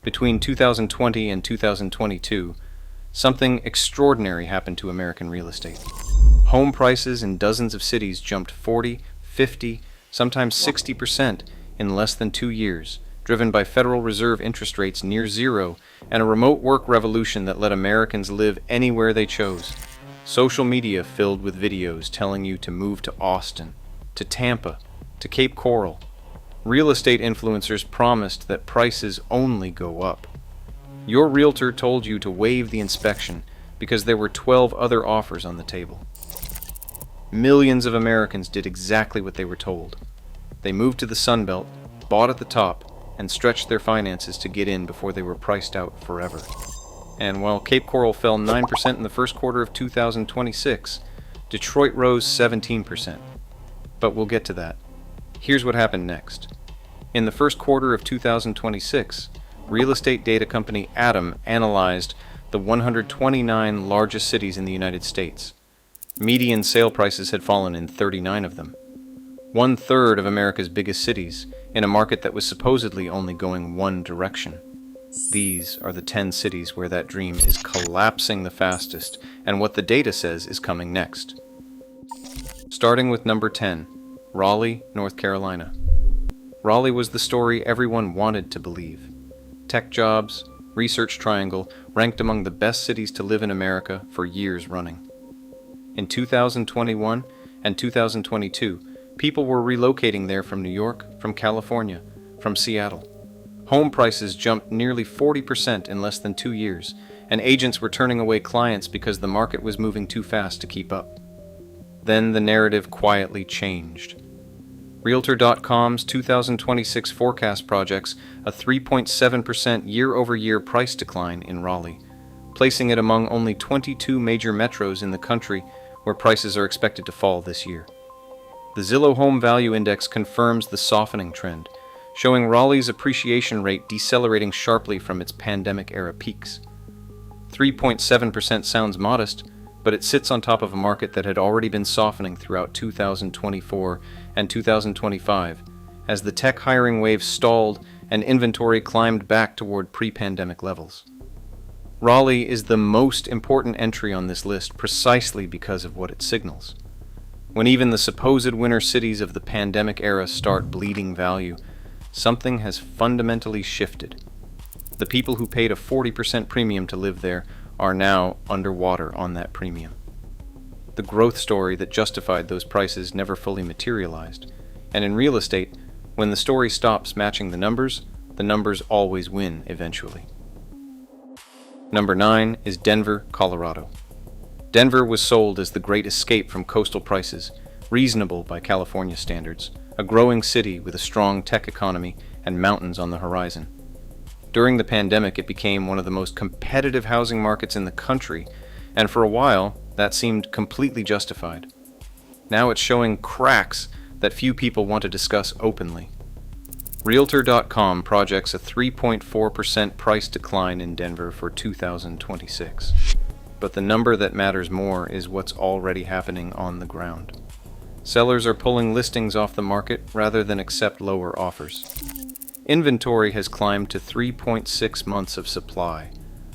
Between 2020 and 2022, something extraordinary happened to American real estate. Home prices in dozens of cities jumped 40, 50, sometimes 60% in less than 2 years, driven by Federal Reserve interest rates near zero and a remote work revolution that let Americans live anywhere they chose. Social media filled with videos telling you to move to Austin, to Tampa, to Cape Coral. Real estate influencers promised that prices only go up. Your realtor told you to waive the inspection because there were 12 other offers on the table. Millions of Americans did exactly what they were told. They moved to the Sun Belt, bought at the top, and stretched their finances to get in before they were priced out forever. And while Cape Coral fell 9% in the first quarter of 2026, Detroit rose 17%. But we'll get to that. Here's what happened next. In the first quarter of 2026, real estate data company ATTOM analyzed the 129 largest cities in the United States. Median sale prices had fallen in 39 of them. 1/3 of America's biggest cities, in a market that was supposedly only going one direction. These are the 10 cities where that dream is collapsing the fastest, and what the data says is coming next. Starting with number 10, Raleigh, North Carolina. Raleigh was the story everyone wanted to believe. Tech jobs, Research Triangle, ranked among the best cities to live in America for years running. In 2021 and 2022, people were relocating there from New York, from California, from Seattle. Home prices jumped nearly 40% in less than 2 years, and agents were turning away clients because the market was moving too fast to keep up. Then the narrative quietly changed. Realtor.com's 2026 forecast projects a 3.7% year-over-year price decline in Raleigh, placing it among only 22 major metros in the country where prices are expected to fall this year. The Zillow Home Value Index confirms the softening trend, showing Raleigh's appreciation rate decelerating sharply from its pandemic-era peaks. 3.7% sounds modest, but it sits on top of a market that had already been softening throughout 2024 and 2025, as the tech hiring wave stalled and inventory climbed back toward pre-pandemic levels. Raleigh is the most important entry on this list precisely because of what it signals. When even the supposed winner cities of the pandemic era start bleeding value, something has fundamentally shifted. The people who paid a 40% premium to live there are now underwater on that premium. The growth story that justified those prices never fully materialized, and in real estate, when the story stops matching the numbers always win eventually. Number 9 is Denver, Colorado. Denver was sold as the great escape from coastal prices, reasonable by California standards, a growing city with a strong tech economy and mountains on the horizon. During the pandemic, it became one of the most competitive housing markets in the country, and for a while, that seemed completely justified. Now it's showing cracks that few people want to discuss openly. Realtor.com projects a 3.4% price decline in Denver for 2026. But the number that matters more is what's already happening on the ground. Sellers are pulling listings off the market rather than accept lower offers. Inventory has climbed to 3.6 months of supply,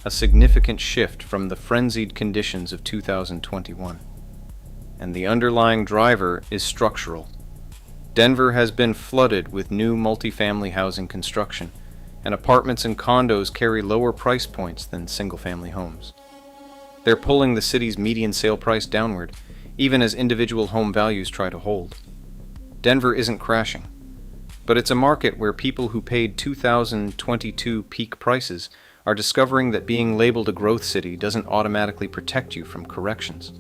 a significant shift from the frenzied conditions of 2021. And the underlying driver is structural. Denver has been flooded with new multifamily housing construction, and apartments and condos carry lower price points than single-family homes. They're pulling the city's median sale price downward, even as individual home values try to hold. Denver isn't crashing, but it's a market where people who paid 2022 peak prices are discovering that being labeled a growth city doesn't automatically protect you from corrections.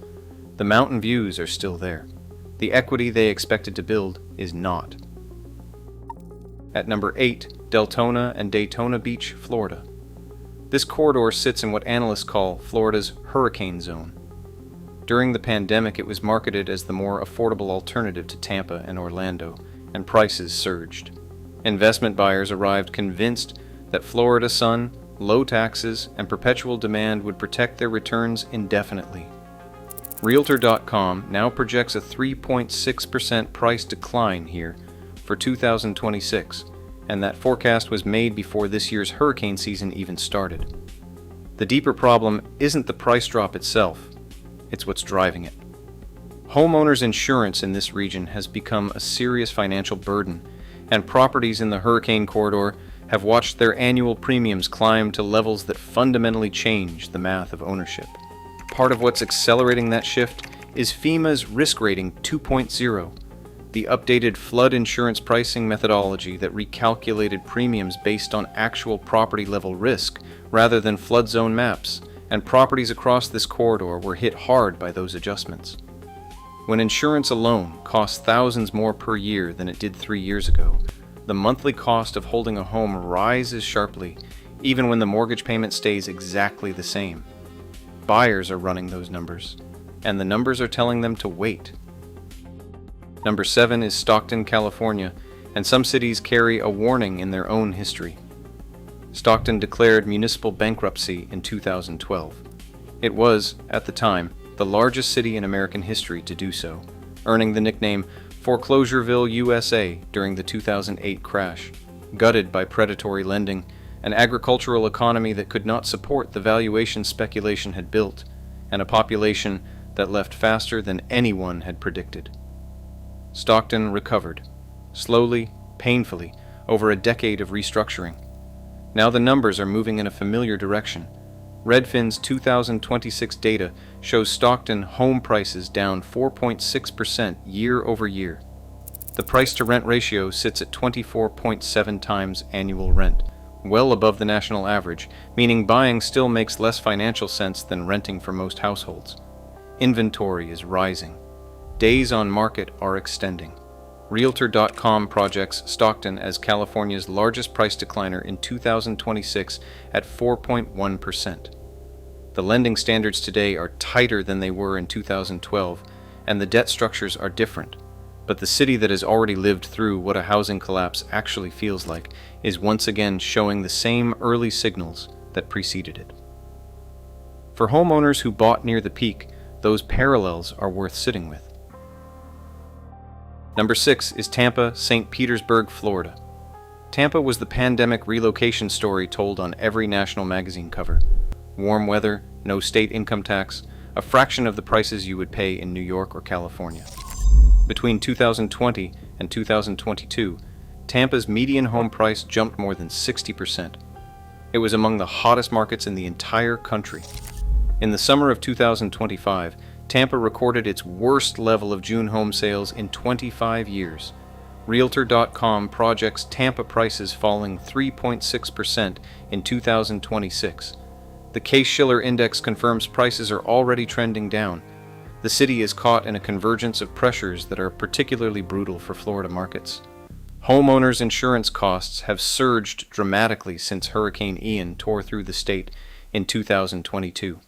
The mountain views are still there. The equity they expected to build is not. At number 8, Deltona and Daytona Beach, Florida. This corridor sits in what analysts call Florida's hurricane zone. During the pandemic, it was marketed as the more affordable alternative to Tampa and Orlando, and prices surged. Investment buyers arrived convinced that Florida sun, low taxes, and perpetual demand would protect their returns indefinitely. Realtor.com now projects a 3.6% price decline here for 2026, and that forecast was made before this year's hurricane season even started. The deeper problem isn't the price drop itself, it's what's driving it. Homeowners' insurance in this region has become a serious financial burden, and properties in the hurricane corridor have watched their annual premiums climb to levels that fundamentally change the math of ownership. Part of what's accelerating that shift is FEMA's Risk Rating 2.0, the updated flood insurance pricing methodology that recalculated premiums based on actual property-level risk rather than flood zone maps, and properties across this corridor were hit hard by those adjustments. When insurance alone costs thousands more per year than it did 3 years ago, the monthly cost of holding a home rises sharply, even when the mortgage payment stays exactly the same. Buyers are running those numbers, and the numbers are telling them to wait. Number 7 is Stockton, California, and some cities carry a warning in their own history. Stockton declared municipal bankruptcy in 2012. It was, at the time, the largest city in American history to do so, earning the nickname Foreclosureville, USA during the 2008 crash, gutted by predatory lending, an agricultural economy that could not support the valuation speculation had built, and a population that left faster than anyone had predicted. Stockton recovered, slowly, painfully, over a decade of restructuring. Now the numbers are moving in a familiar direction. Redfin's 2026 data shows Stockton home prices down 4.6% year over year. The price-to-rent ratio sits at 24.7 times annual rent, well above the national average, meaning buying still makes less financial sense than renting for most households. Inventory is rising. Days on market are extending. Realtor.com projects Stockton as California's largest price decliner in 2026 at 4.1%. The lending standards today are tighter than they were in 2012, and the debt structures are different. But the city that has already lived through what a housing collapse actually feels like is once again showing the same early signals that preceded it. For homeowners who bought near the peak, those parallels are worth sitting with. Number 6 is Tampa, St. Petersburg, Florida. Tampa was the pandemic relocation story told on every national magazine cover. Warm weather, no state income tax, a fraction of the prices you would pay in New York or California. Between 2020 and 2022, Tampa's median home price jumped more than 60%. It was among the hottest markets in the entire country. In the summer of 2025, Tampa recorded its worst level of June home sales in 25 years. Realtor.com projects Tampa prices falling 3.6% in 2026. The Case-Shiller Index confirms prices are already trending down. The city is caught in a convergence of pressures that are particularly brutal for Florida markets. Homeowners' insurance costs have surged dramatically since Hurricane Ian tore through the state in 2022.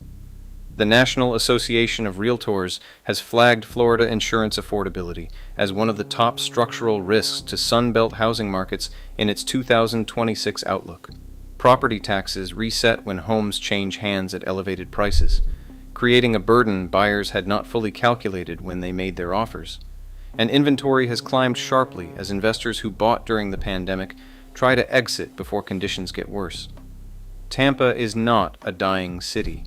The National Association of Realtors has flagged Florida insurance affordability as one of the top structural risks to Sunbelt housing markets in its 2026 outlook. Property taxes reset when homes change hands at elevated prices, creating a burden buyers had not fully calculated when they made their offers. And inventory has climbed sharply as investors who bought during the pandemic try to exit before conditions get worse. Tampa is not a dying city.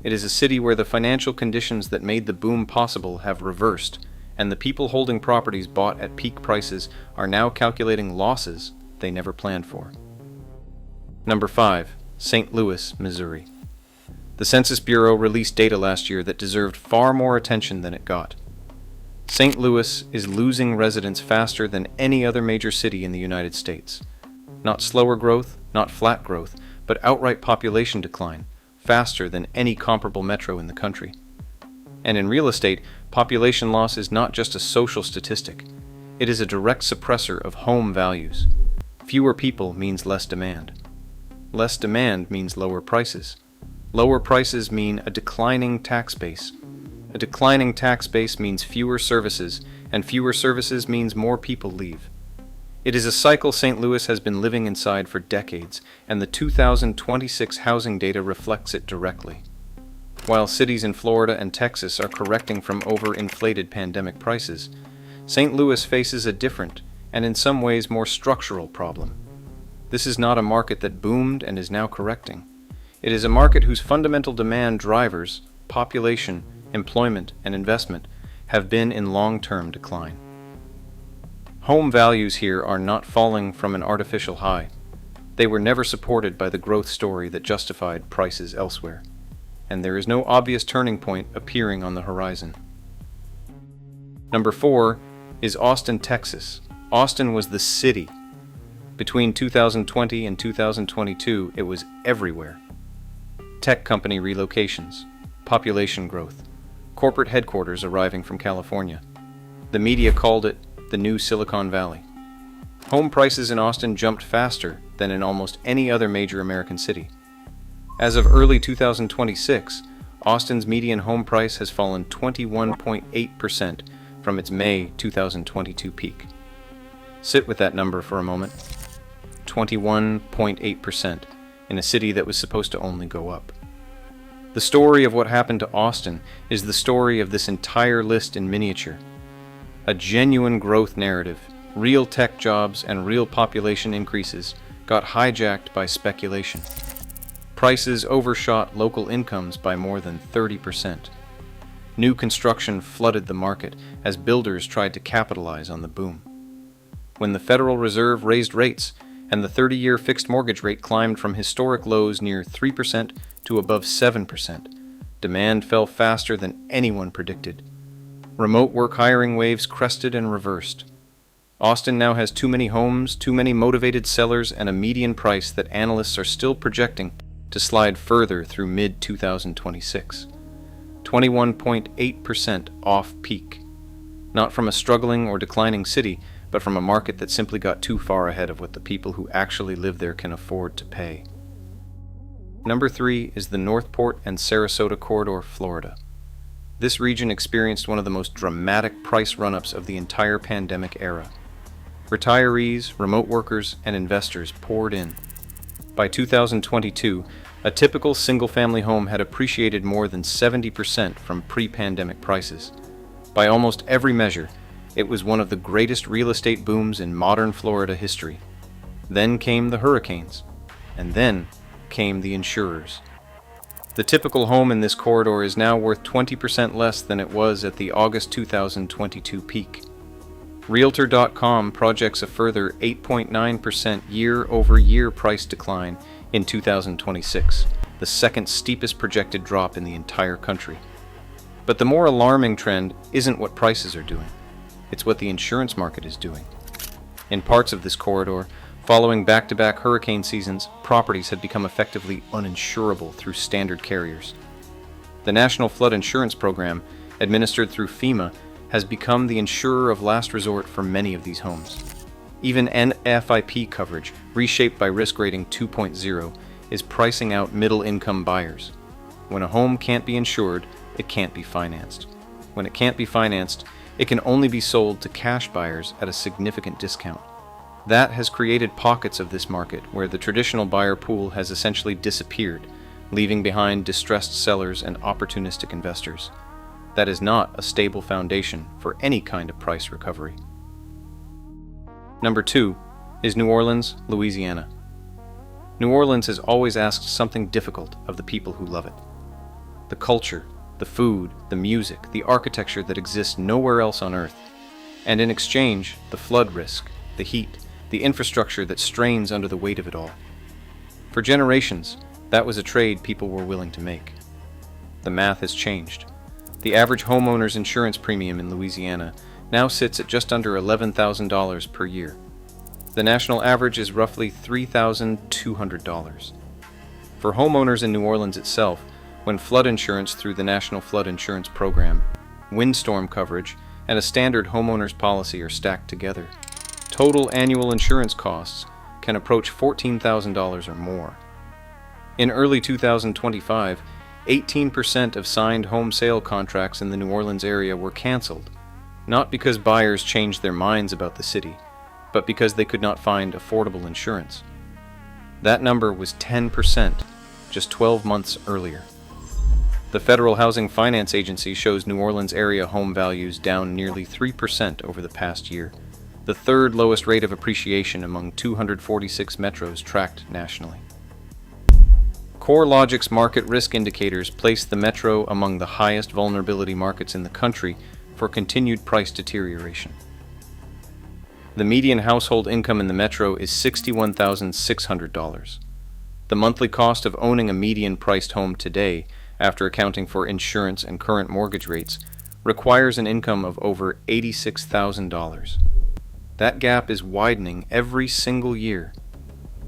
It is a city where the financial conditions that made the boom possible have reversed, and the people holding properties bought at peak prices are now calculating losses they never planned for. Number 5, St. Louis, Missouri. The Census Bureau released data last year that deserved far more attention than it got. St. Louis is losing residents faster than any other major city in the United States. Not slower growth, not flat growth, but outright population decline, faster than any comparable metro in the country. And in real estate, population loss is not just a social statistic. It is a direct suppressor of home values. Fewer people means less demand. Less demand means lower prices. Lower prices mean a declining tax base. A declining tax base means fewer services, and fewer services means more people leave. It is a cycle St. Louis has been living inside for decades, and the 2026 housing data reflects it directly. While cities in Florida and Texas are correcting from overinflated pandemic prices, St. Louis faces a different, and in some ways more structural problem. This is not a market that boomed and is now correcting. It is a market whose fundamental demand drivers, population, employment, and investment, have been in long-term decline. Home values here are not falling from an artificial high. They were never supported by the growth story that justified prices elsewhere, and there is no obvious turning point appearing on the horizon. Number 4 is Austin, Texas. Austin was the city. Between 2020 and 2022, it was everywhere. Tech company relocations, population growth, corporate headquarters arriving from California. The media called it the new Silicon Valley. Home prices in Austin jumped faster than in almost any other major American city. As of early 2026, Austin's median home price has fallen 21.8% from its May 2022 peak. Sit with that number for a moment. 21.8% in a city that was supposed to only go up. The story of what happened to Austin is the story of this entire list in miniature. A genuine growth narrative, real tech jobs and real population increases got hijacked by speculation. Prices overshot local incomes by more than 30%. New construction flooded the market as builders tried to capitalize on the boom. When the Federal Reserve raised rates and the 30-year fixed mortgage rate climbed from historic lows near 3% to above 7%, demand fell faster than anyone predicted. Remote work hiring waves crested and reversed. Austin now has too many homes, too many motivated sellers, and a median price that analysts are still projecting to slide further through mid-2026. 21.8% off peak. Not from a struggling or declining city, but from a market that simply got too far ahead of what the people who actually live there can afford to pay. Number 3 is the Northport and Sarasota Corridor, Florida. This region experienced one of the most dramatic price run-ups of the entire pandemic era. Retirees, remote workers, and investors poured in. By 2022, a typical single-family home had appreciated more than 70% from pre-pandemic prices. By almost every measure, it was one of the greatest real estate booms in modern Florida history. Then came the hurricanes, and then came the insurers. The typical home in this corridor is now worth 20% less than it was at the August 2022 peak. Realtor.com projects a further 8.9% year-over-year price decline in 2026, the second steepest projected drop in the entire country. But the more alarming trend isn't what prices are doing, it's what the insurance market is doing. In parts of this corridor, following back-to-back hurricane seasons, properties had become effectively uninsurable through standard carriers. The National Flood Insurance Program, administered through FEMA, has become the insurer of last resort for many of these homes. Even NFIP coverage, reshaped by Risk Rating 2.0, is pricing out middle-income buyers. When a home can't be insured, it can't be financed. When it can't be financed, it can only be sold to cash buyers at a significant discount. That has created pockets of this market where the traditional buyer pool has essentially disappeared, leaving behind distressed sellers and opportunistic investors. That is not a stable foundation for any kind of price recovery. Number 2 is New Orleans, Louisiana. New Orleans has always asked something difficult of the people who love it. The culture, the food, the music, the architecture that exists nowhere else on earth. And in exchange, the flood risk, the heat, the infrastructure that strains under the weight of it all. For generations, that was a trade people were willing to make. The math has changed. The average homeowner's insurance premium in Louisiana now sits at just under $11,000 per year. The national average is roughly $3,200. For homeowners in New Orleans itself, when flood insurance through the National Flood Insurance Program, windstorm coverage, and a standard homeowner's policy are stacked together, total annual insurance costs can approach $14,000 or more. In early 2025, 18% of signed home sale contracts in the New Orleans area were canceled, not because buyers changed their minds about the city, but because they could not find affordable insurance. That number was 10% just 12 months earlier. The Federal Housing Finance Agency shows New Orleans area home values down nearly 3% over the past year, the third lowest rate of appreciation among 246 metros tracked nationally. CoreLogic's market risk indicators place the metro among the highest vulnerability markets in the country for continued price deterioration. The median household income in the metro is $61,600. The monthly cost of owning a median-priced home today, after accounting for insurance and current mortgage rates, requires an income of over $86,000. That gap is widening every single year.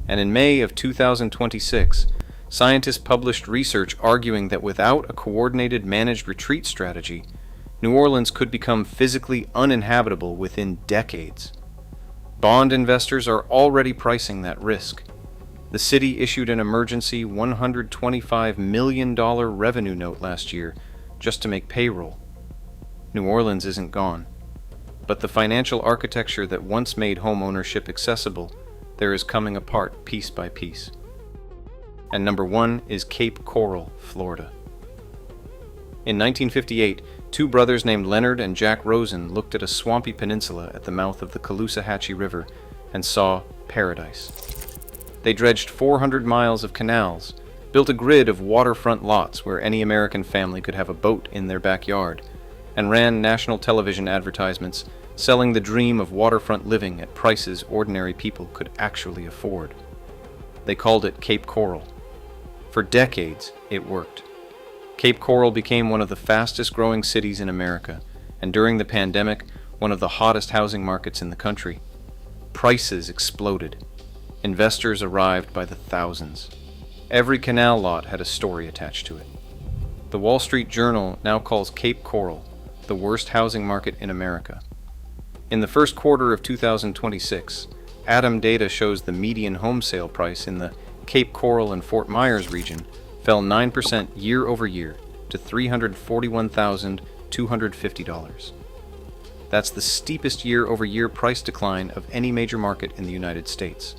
And in May of 2026, scientists published research arguing that without a coordinated managed retreat strategy, New Orleans could become physically uninhabitable within decades. Bond investors are already pricing that risk. The city issued an emergency $125 million revenue note last year just to make payroll. New Orleans isn't gone, but the financial architecture that once made home ownership accessible, there is coming apart piece by piece. And number one is Cape Coral, Florida. In 1958, two brothers named Leonard and Jack Rosen looked at a swampy peninsula at the mouth of the Caloosahatchee River and saw paradise. They dredged 400 miles of canals, built a grid of waterfront lots where any American family could have a boat in their backyard, and ran national television advertisements selling the dream of waterfront living at prices ordinary people could actually afford. They called it Cape Coral. For decades, it worked. Cape Coral became one of the fastest growing cities in America, and during the pandemic, one of the hottest housing markets in the country. Prices exploded. Investors arrived by the thousands. Every canal lot had a story attached to it. The Wall Street Journal now calls Cape Coral the worst housing market in America. In the first quarter of 2026, ATTOM data shows the median home sale price in the Cape Coral and Fort Myers region fell 9% year over year to $341,250. That's the steepest year-over-year price decline of any major market in the United States.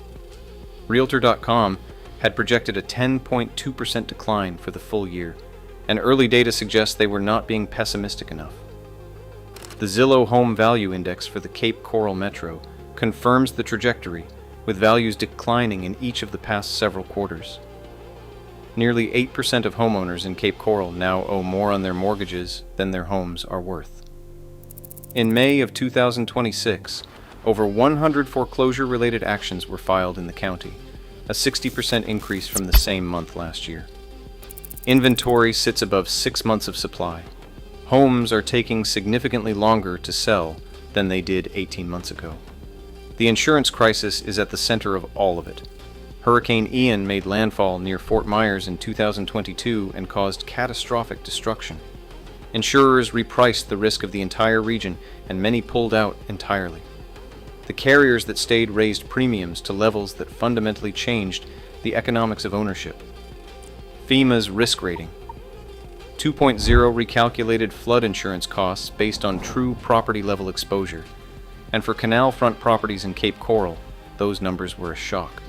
Realtor.com had projected a 10.2% decline for the full year, and early data suggests they were not being pessimistic enough. The Zillow Home Value Index for the Cape Coral Metro confirms the trajectory, with values declining in each of the past several quarters. Nearly 8% of homeowners in Cape Coral now owe more on their mortgages than their homes are worth. In May of 2026, over 100 foreclosure-related actions were filed in the county, a 60% increase from the same month last year. Inventory sits above 6 months of supply. Homes are taking significantly longer to sell than they did 18 months ago. The insurance crisis is at the center of all of it. Hurricane Ian made landfall near Fort Myers in 2022 and caused catastrophic destruction. Insurers repriced the risk of the entire region, and many pulled out entirely. The carriers that stayed raised premiums to levels that fundamentally changed the economics of ownership. FEMA's risk rating. 2.0 recalculated flood insurance costs based on true property-level exposure. And for canal front properties in Cape Coral, those numbers were a shock.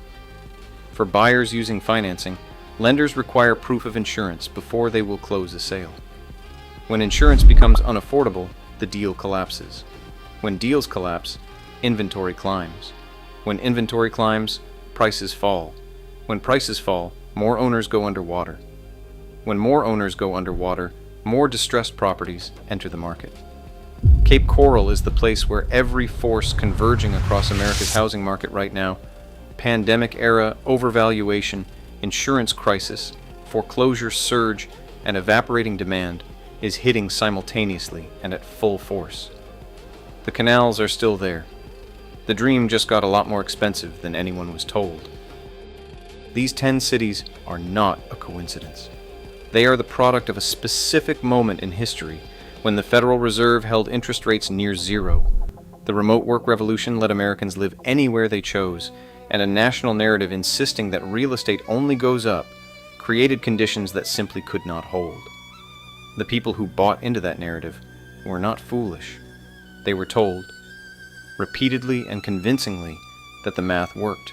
For buyers using financing, lenders require proof of insurance before they will close a sale. When insurance becomes unaffordable, the deal collapses. When deals collapse, inventory climbs. When inventory climbs, prices fall. When prices fall, more owners go underwater. When more owners go underwater, more distressed properties enter the market. Cape Coral is the place where every force converging across America's housing market right now, pandemic-era overvaluation, insurance crisis, foreclosure surge, and evaporating demand, is hitting simultaneously and at full force. The canals are still there. The dream just got a lot more expensive than anyone was told. These 10 cities are not a coincidence. They are the product of a specific moment in history when the Federal Reserve held interest rates near zero. The remote work revolution let Americans live anywhere they chose, and a national narrative insisting that real estate only goes up created conditions that simply could not hold. The people who bought into that narrative were not foolish. They were told, repeatedly and convincingly, that the math worked.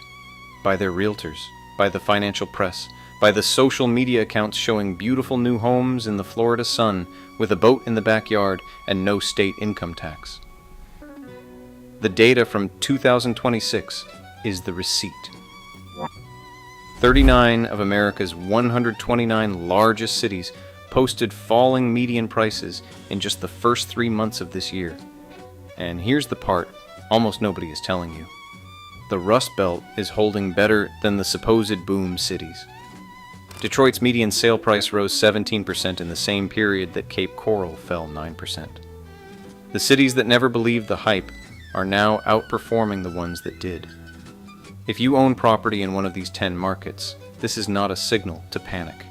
By their realtors, by the financial press, by the social media accounts showing beautiful new homes in the Florida sun with a boat in the backyard and no state income tax. The data from 2026 is the receipt. 39 of America's 129 largest cities posted falling median prices in just the first 3 months of this year. And here's the part almost nobody is telling you. The Rust Belt is holding better than the supposed boom cities. Detroit's median sale price rose 17% in the same period that Cape Coral fell 9%. The cities that never believed the hype are now outperforming the ones that did. If you own property in one of these 10 markets, this is not a signal to panic.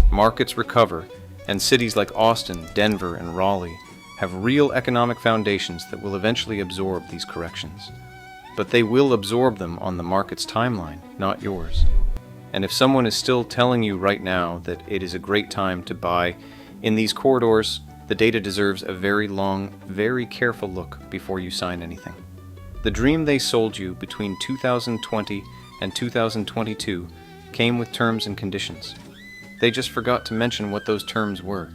Markets recover, and cities like Austin, Denver, and Raleigh have real economic foundations that will eventually absorb these corrections. But they will absorb them on the market's timeline, not yours. And if someone is still telling you right now that it is a great time to buy in these corridors, the data deserves a very long, very careful look before you sign anything. The dream they sold you between 2020 and 2022 came with terms and conditions. They just forgot to mention what those terms were.